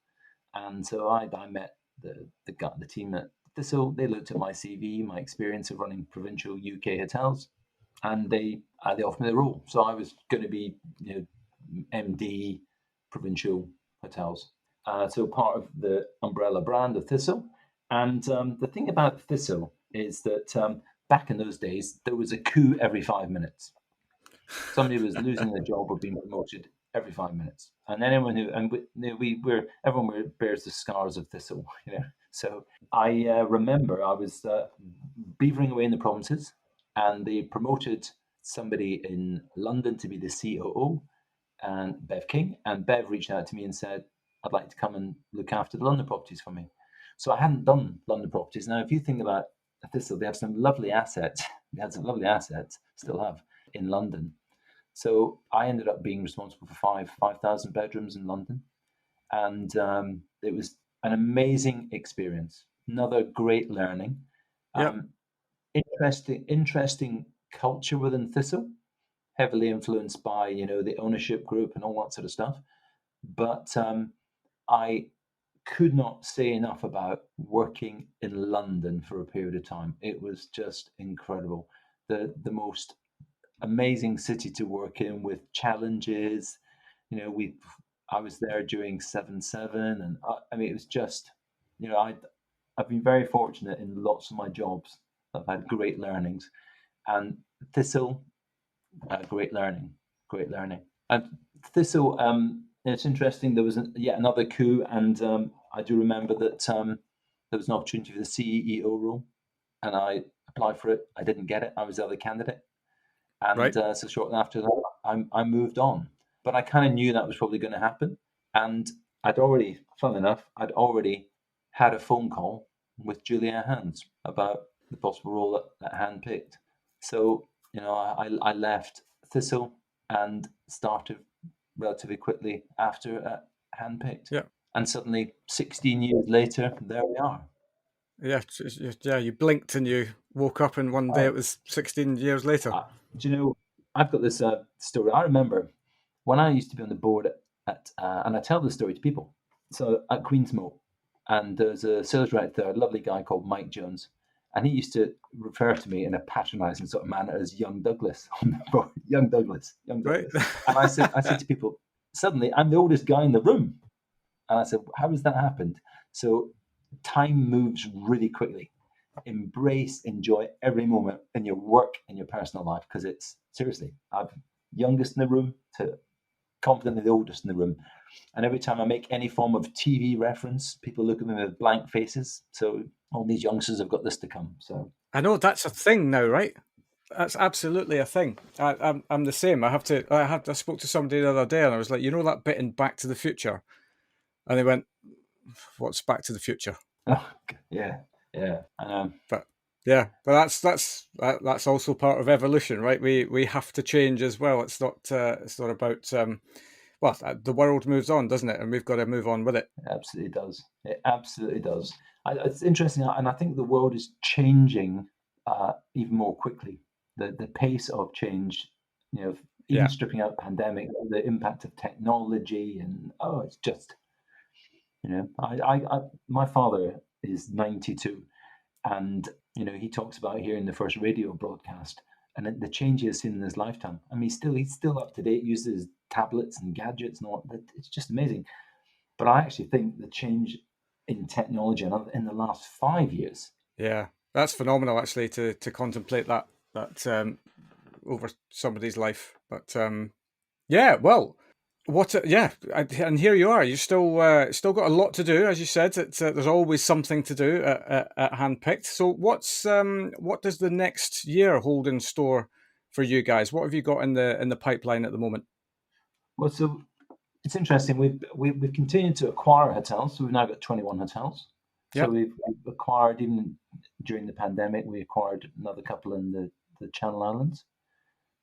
and so I met the team at Thistle. They looked at my CV, my experience of running provincial UK hotels, and they offered me the role. So I was going to be MD provincial hotels. So part of the umbrella brand of Thistle. And the thing about Thistle is that back in those days, there was a coup every 5 minutes. Somebody was losing their job or being promoted every 5 minutes. And anyone everyone bears the scars of Thistle, So I remember I was beavering away in the provinces, and they promoted somebody in London to be the COO, and Bev King. And Bev reached out to me and said, "I'd like to come and look after the London properties for me." So I hadn't done London properties. Now, if you think about Thistle, they have some lovely assets. They had some lovely assets, still have, in London. So I ended up being responsible for 5,000 bedrooms in London. And it was an amazing experience. Another great learning. Interesting culture within Thistle, heavily influenced by, the ownership group and all that sort of stuff. But I could not say enough about working in London for a period of time. It was just incredible. The most amazing city to work in, with challenges. I was there during 7/7, and it was just, I've been very fortunate in lots of my jobs. I've had great learnings, and Thistle, great learning. And Thistle, it's interesting. There was yet another coup, and I do remember that there was an opportunity for the CEO role, and I applied for it. I didn't get it. I was the other candidate, and so shortly after that, I moved on. But I kind of knew that was probably going to happen, and funnily enough, I'd already had a phone call with Julia Hands about the possible role at Handpicked. So I left Thistle and started relatively quickly after at Handpicked. Yeah. And suddenly, 16 years later, there we are. Yeah, you blinked and you woke up, and one day it was 16 years later. I've got this story. I remember when I used to be on the board at and I tell this story to people. So at Queensmote, and there's a sales director, a lovely guy called Mike Jones, and he used to refer to me in a patronising sort of manner as Young Douglas on the board. Young Douglas. Right. And I said to people, suddenly I'm the oldest guy in the room. And I said, how has that happened? So time moves really quickly. Enjoy every moment in your work and your personal life, because it's seriously, I'm youngest in the room to confidently the oldest in the room. And every time I make any form of TV reference, people look at me with blank faces. So all these youngsters have got this to come. So I know that's a thing now, right? That's absolutely a thing. I'm the same. I spoke to somebody the other day, and I was like, you know that bit in Back to the Future, and they went, "What's Back to the Future?" Oh, yeah, yeah, I know. But yeah, but that's also part of evolution, right? We have to change as well. It's not about the world moves on, doesn't it? And we've got to move on with it. It absolutely does. It absolutely does. It's interesting, and I think the world is changing even more quickly. The pace of change, even Yeah, stripping out pandemic, the impact of technology, and it's just, my father is 92, and he talks about hearing the first radio broadcast and the change he has seen in his lifetime. I mean, he's still up to date, uses tablets and gadgets and all that. It's just amazing. But I actually think the change in technology in the last 5 years. yeah, that's phenomenal actually to contemplate that over somebody's life. But yeah, well, and here you are. You still got a lot to do, as you said. There's always something to do at Handpicked. So what does the next year hold in store for you guys? What have you got in the pipeline at the moment? Well, so it's interesting. We've continued to acquire hotels. So we've now got 21 hotels. So Yeah, we've acquired, even during the pandemic, we acquired another couple in the Channel Islands.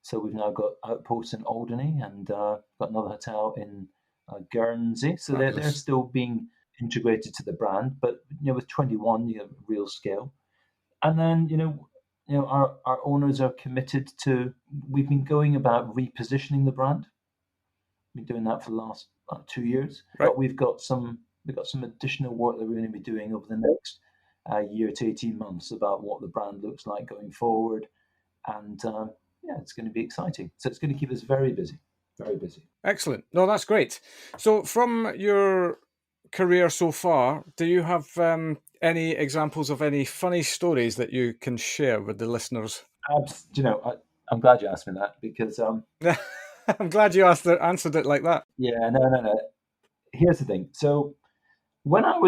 So we've now got outposts in Alderney and got another hotel in Guernsey. So they're fabulous. still being integrated to the brand, but with 21, you have real scale. And then our owners are committed to. We've been going about repositioning the brand. Been doing that for the last 2 years, Right. but we've got some additional work that we're going to be doing over the next year to 18 months about what the brand looks like going forward, and yeah, it's going to be exciting. So it's going to keep us very busy, very busy. Excellent. No, that's great. So, from your career so far, do you have any examples of any funny stories that you can share with the listeners? I'm glad you asked me that because I'm glad you answered it like that. yeah, no. Here's the thing. So when I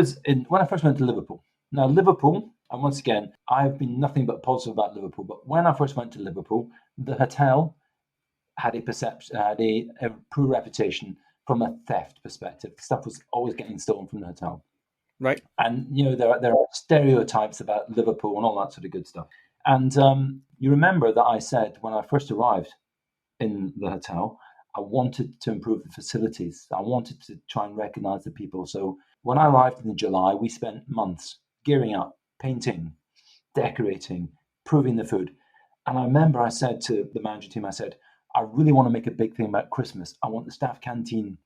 first went to Liverpool. Now Liverpool, and once again, I've been nothing but positive about Liverpool. But when I first went to Liverpool, the hotel had a poor reputation from a theft perspective. Stuff was always getting stolen from the hotel, Right. and there are stereotypes about Liverpool and all that sort of good stuff. And you remember that I said when I first arrived in the hotel, I wanted to improve the facilities. I wanted to try and recognize the people. So when I arrived in July, we spent months gearing up, painting, decorating, improving the food. And I remember I said to the management team, I said, I really want to make a big thing about Christmas. I want the staff canteen,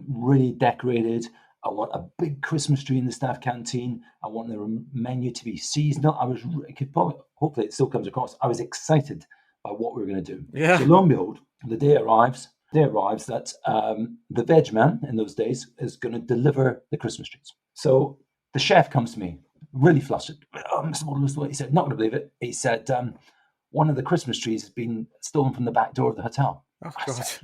really decorated. I want a big Christmas tree in the staff canteen. I want the menu to be seasonal. Hopefully it still comes across. I was excited by what we were going to do. Yeah. So lo and behold, the day arrives that the veg man in those days is going to deliver the Christmas trees. So the chef comes to me, really flustered. Oh, Mr. Waddell, he said, not going to believe it. He said, one of the Christmas trees has been stolen from the back door of the hotel. Oh I God. said,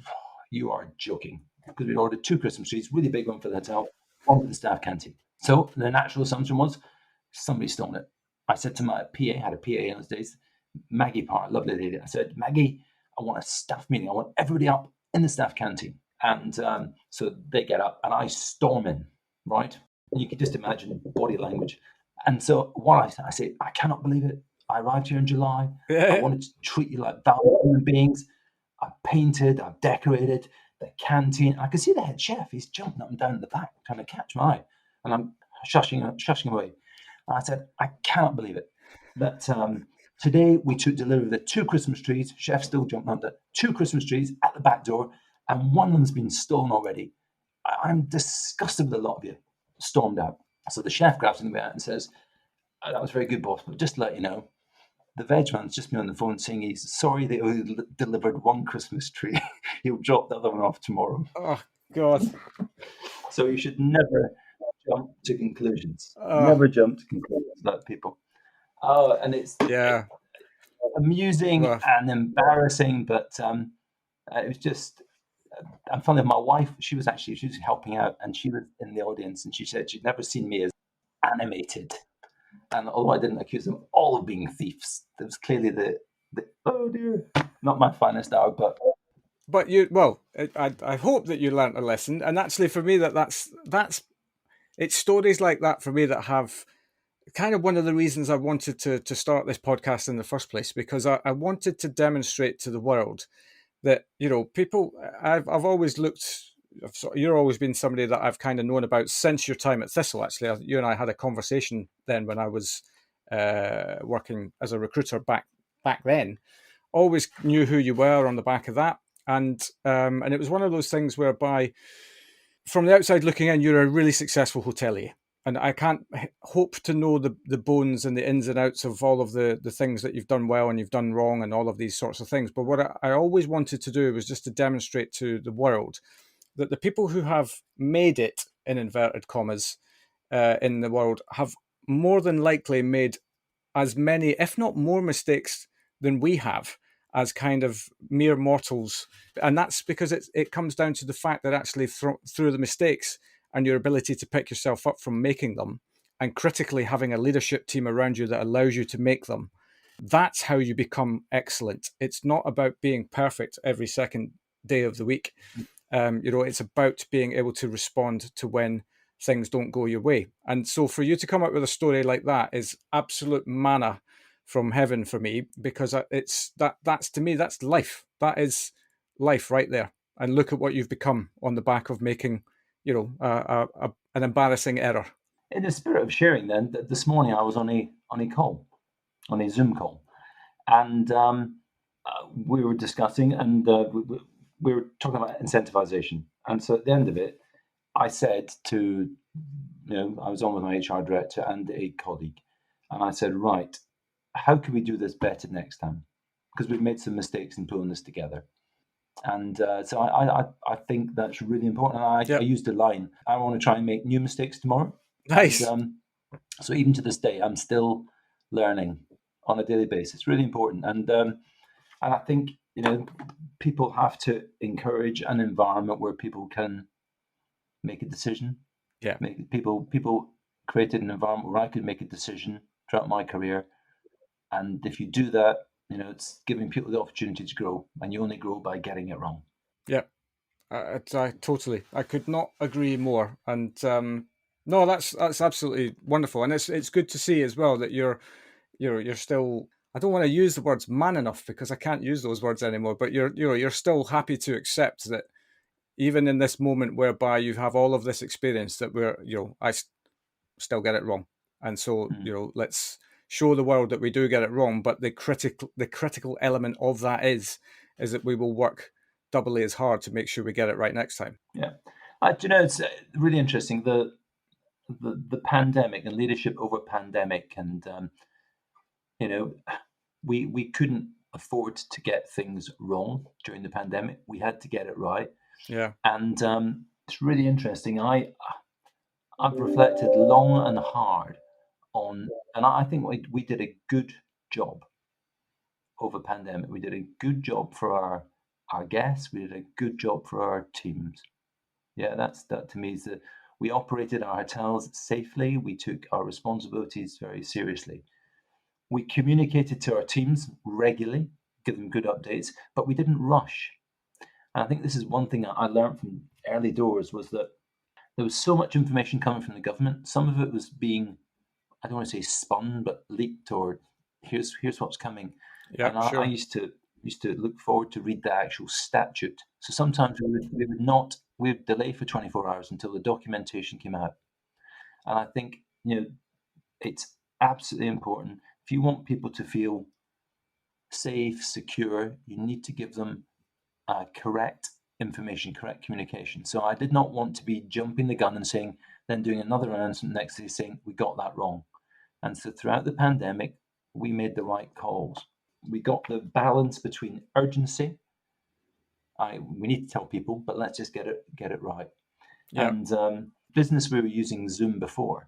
you are joking. Because we'd ordered 2 Christmas trees, really big one for the hotel, one for the staff canteen. So the natural assumption was somebody's stolen it. I said to my PA, had a PA in those days, Maggie Parr, lovely lady. I said, Maggie, I want a staff meeting. I want everybody up in the staff canteen. And so they get up and I storm in, right? And you can just imagine body language. And so what I say, I cannot believe it. I arrived here in July. I Yeah. wanted to treat you like valuable human beings. I've painted, I've decorated the canteen. I could see the head chef. He's jumping up and down at the back, trying to catch my eye. And I'm shushing him away. And I said, I cannot believe it. That today we took delivery of the 2 Christmas trees. Chef still jumping under 2 Christmas trees at the back door, and one of them's been stolen already. I'm disgusted with a lot of you. Stormed out. So the chef grabs me out and says, that was very good, boss, but just to let you know, the veg man's just been on the phone saying he's sorry they only delivered 1 Christmas tree. He'll drop the other one off tomorrow. Oh God. So you should never jump to conclusions. Never jump to conclusions about people. Oh, and it's Yeah. amusing Well, and embarrassing, but it was just. And finally, my wife, she was helping out, and she was in the audience, and she said she'd never seen me as animated. And although I didn't accuse them all of being thieves, there was clearly Oh dear, not my finest hour, but I hope that you learnt a lesson. And actually, for me, that's it's stories like that for me that have kind of one of the reasons I wanted to start this podcast in the first place, because I wanted to demonstrate to the world that, people. I've always looked. You've always been somebody that I've kind of known about since your time at Thistle. Actually, you and I had a conversation then when I was working as a recruiter back then. Always knew who you were on the back of that, and it was one of those things whereby, from the outside looking in, you're a really successful hotelier. And I can't hope to know the bones and the ins and outs of all of the things that you've done well and you've done wrong and all of these sorts of things. But what I always wanted to do was just to demonstrate to the world that the people who have made it, in inverted commas, in the world have more than likely made as many, if not more, mistakes than we have as kind of mere mortals. And that's because it comes down to the fact that actually through the mistakes and your ability to pick yourself up from making them, and critically having a leadership team around you that allows you to make them, that's how you become excellent. It's not about being perfect every second day of the week. It's about being able to respond to when things don't go your way. And so for you to come up with a story like that is absolute manna from heaven for me, because that's to me, that's life. That is life right there. And look at what you've become on the back of making, an embarrassing error. In the spirit of sharing, then, this morning I was on a call, on a Zoom call, and we were discussing, and we were talking about incentivization. And so at the end of it, I said to, I was on with my HR director and a colleague, and I said, right, how can we do this better next time? Because we've made some mistakes in pulling this together. And so I think that's really important. And I used a line, I want to try and make new mistakes tomorrow. Nice. And, so even to this day, I'm still learning on a daily basis. It's really important. And I think, people have to encourage an environment where people can make a decision. Yeah. People created an environment where I could make a decision throughout my career. And if you do that, it's giving people the opportunity to grow, and you only grow by getting it wrong. Yeah, I totally. I could not agree more. And no, that's absolutely wonderful, and it's good to see as well that you're still. I don't want to use the words man enough because I can't use those words anymore. But you're still happy to accept that even in this moment whereby you have all of this experience, that I still get it wrong, and so let's show the world that we do get it wrong. But the critical element of that is that we will work doubly as hard to make sure we get it right next time. Yeah, it's really interesting, the pandemic and leadership over pandemic, and we couldn't afford to get things wrong during the pandemic. We had to get it right. Yeah, and it's really interesting. I've reflected long and hard on, and I think we did a good job over pandemic. We did a good job for our guests. We did a good job for our teams. Yeah, that to me is that we operated our hotels safely. We took our responsibilities very seriously. We communicated to our teams regularly, give them good updates, but we didn't rush. And I think this is one thing I learned from early doors, was that there was so much information coming from the government. Some of it was being, I don't want to say spun, but leaked, or here's what's coming. Yeah, and I used to look forward to read the actual statute. So sometimes we would delay for 24 hours until the documentation came out. And I think, it's absolutely important. If you want people to feel safe, secure, you need to give them correct information, correct communication. So I did not want to be jumping the gun and then doing another announcement next day saying we got that wrong. And so throughout the pandemic, we made the right calls. We got the balance between urgency. We need to tell people, but let's just get it right. Yeah. And business, we were using Zoom before,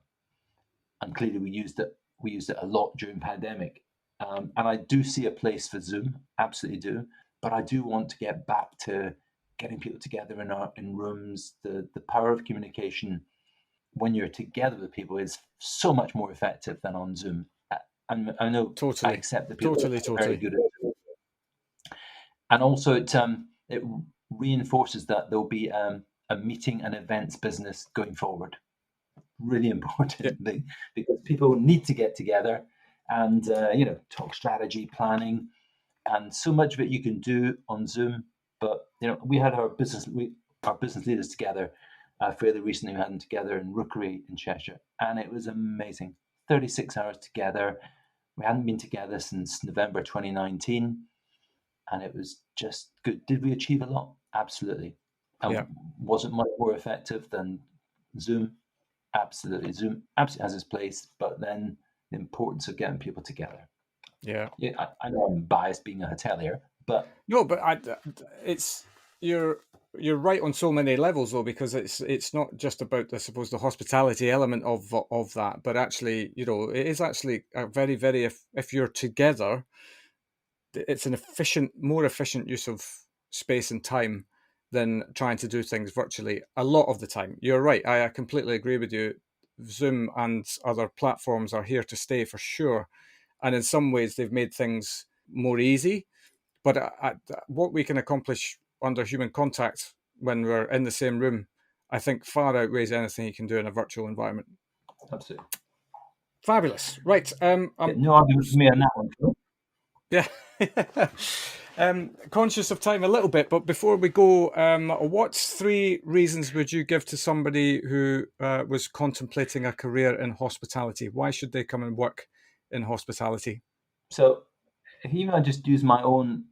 and clearly we used it a lot during pandemic. And I do see a place for Zoom, absolutely do. But I do want to get back to getting people together in rooms. The power of communication when you're together with people is so much more effective than on Zoom. And I know Totally. I accept that people are very good at it. And also it reinforces that there'll be a meeting and events business going forward. Really important because people need to get together and talk strategy, planning, and so much of it you can do on Zoom. But we had our business leaders together fairly recently. We had them together in Rookery in Cheshire, and it was amazing. 36 hours together. We hadn't been together since November 2019, and it was just good. Did we achieve a lot? Absolutely. Was it much more effective than Zoom? Absolutely. Zoom absolutely has its place, but then the importance of getting people together. Yeah, I know I'm biased being a hotelier, but no, but it's you're right on so many levels though, because it's not just about, I suppose, the hospitality element of that, but actually, it is actually a very, very, if you're together, it's an more efficient use of space and time than trying to do things virtually a lot of the time. You're right. I completely agree with you. Zoom and other platforms are here to stay for sure. And in some ways, they've made things more easy. But what we can accomplish under human contact when we're in the same room, I think far outweighs anything you can do in a virtual environment. Absolutely. Fabulous. Right. No argument for me on that one, Phil. Yeah. Conscious of time a little bit, but before we go, what 3 reasons would you give to somebody who was contemplating a career in hospitality? Why should they come and work in hospitality? So, if I just use my own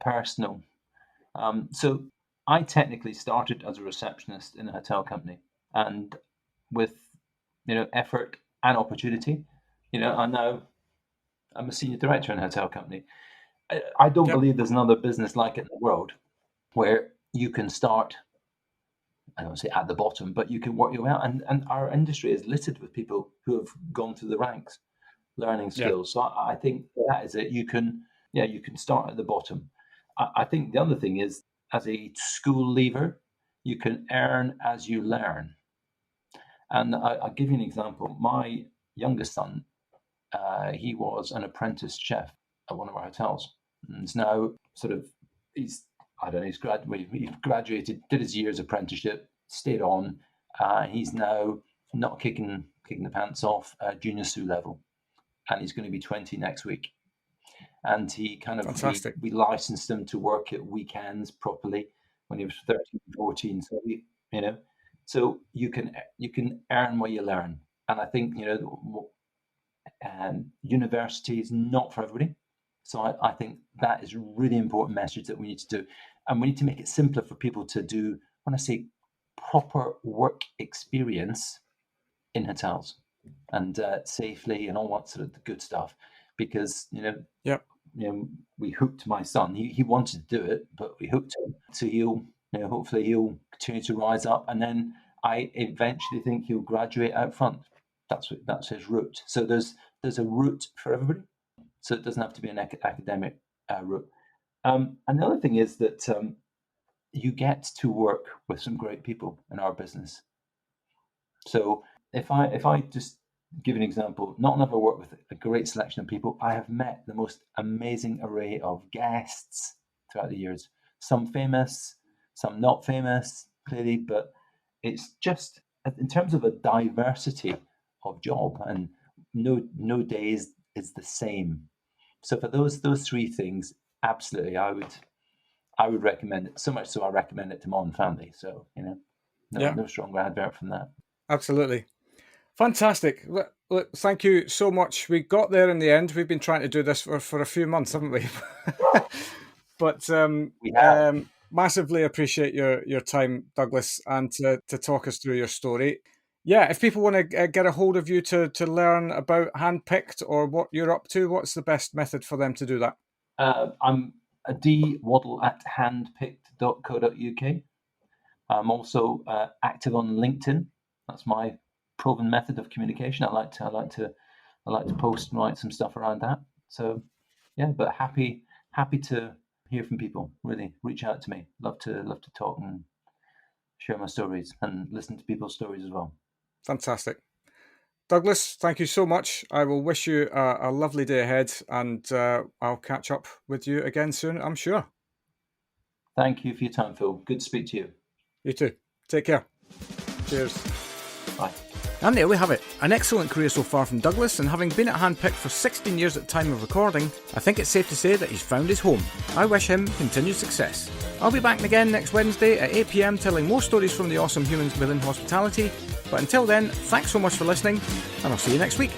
personal. So, I technically started as a receptionist in a hotel company, and with effort and opportunity, I'm a senior director in a hotel company. I don't believe there's another business like it in the world where you can start, I don't say at the bottom, but you can work your way out. And our industry is littered with people who have gone through the ranks, learning skills. So I think that is it. You can start at the bottom. I think the other thing is, as a school leaver, you can earn as you learn. And I'll give you an example. My youngest son, he was an apprentice chef at one of our hotels. And he's now he's graduated, did his year's apprenticeship, stayed on. He's now not kicking the pants off at junior sous level, and he's going to be 20 next week. And he Fantastic. We licensed him to work at weekends properly when he was 13, 14. So so you can earn what you learn. And I think university is not for everybody. So I think that is a really important message that we need to do. And we need to make it simpler for people to do, when I say proper work experience in hotels and safely and all that sort of good stuff. Because, we hooked my son. He wanted to do it, but we hooked him. So hopefully he'll continue to rise up. And then I eventually think he'll graduate out front. That's his route. So there's a route for everybody. So it doesn't have to be an academic route. And the other thing is that you get to work with some great people in our business. So if I just give an example, not only have I worked with a great selection of people, I have met the most amazing array of guests throughout the years. Some famous, some not famous, clearly, but it's just in terms of a diversity of job, and no day is the same. So for those 3 things, absolutely, I would recommend it. So much so I recommend it to mom and family. So no stronger advert from that. Absolutely. Fantastic. Look, thank you so much. We got there in the end. We've been trying to do this for a few months, haven't we? But We have. Massively appreciate your time, Douglas, and to talk us through your story. Yeah, if people want to get a hold of you to learn about Handpicked or what you're up to, what's the best method for them to do that? I'm a D Waddell at handpicked.co.uk. I'm also active on LinkedIn. That's my proven method of communication. I like to post and write some stuff around that. So yeah, but happy to hear from people. Really, reach out to me. Love to talk and share my stories and listen to people's stories as well. Fantastic. Douglas, thank you so much. I will wish you a lovely day ahead, and I'll catch up with you again soon, I'm sure. Thank you for your time, Phil. Good to speak to you. You too. Take care. Cheers. Bye. And there we have it. An excellent career so far from Douglas, and having been at Handpicked for 16 years at the time of recording, I think it's safe to say that he's found his home. I wish him continued success. I'll be back again next Wednesday at 8 PM telling more stories from the awesome humans within hospitality. But until then, thanks so much for listening, and I'll see you next week.